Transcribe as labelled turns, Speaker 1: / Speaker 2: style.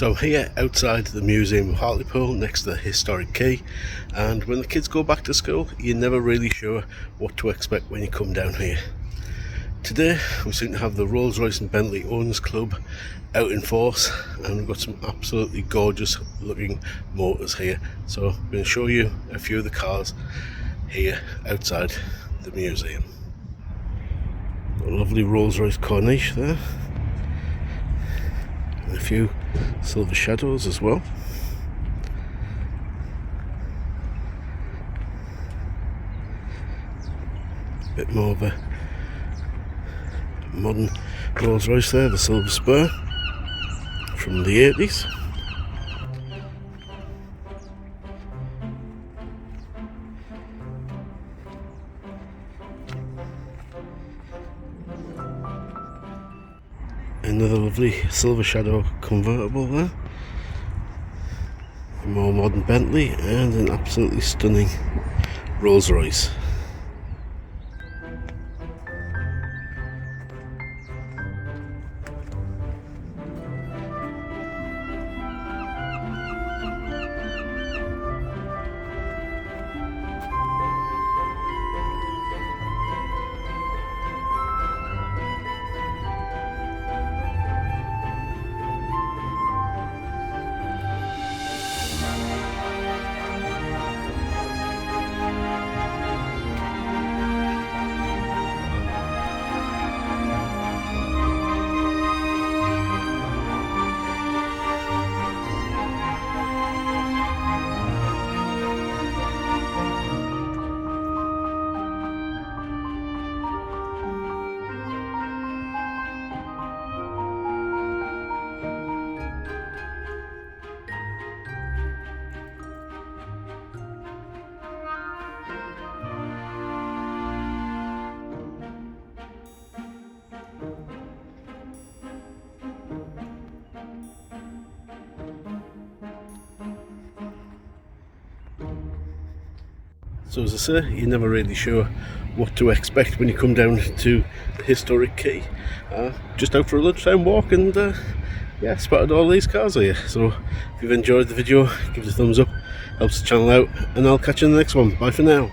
Speaker 1: So I'm here outside the Museum of Hartlepool next to the Historic Quay, and when the kids go back to school you're never really sure what to expect when you come down here. Today we seem to have the Rolls Royce and Bentley Owners Club out in force, and we've got some absolutely gorgeous looking motors here, so I'm going to show you a few of the cars here outside the museum. A lovely Rolls Royce Corniche there, and a few silver shadows as well. A bit more of a modern Rolls Royce there, the silver spur from the 80s. Another lovely silver shadow convertible there. A more modern Bentley and an absolutely stunning Rolls Royce. So as I say, you're never really sure what to expect when you come down to the Historic Quay. Just out for a lunchtime walk, and yeah, spotted all these cars here. So if you've enjoyed the video, give it a thumbs up, helps the channel out, and I'll catch you in the next one. Bye for now.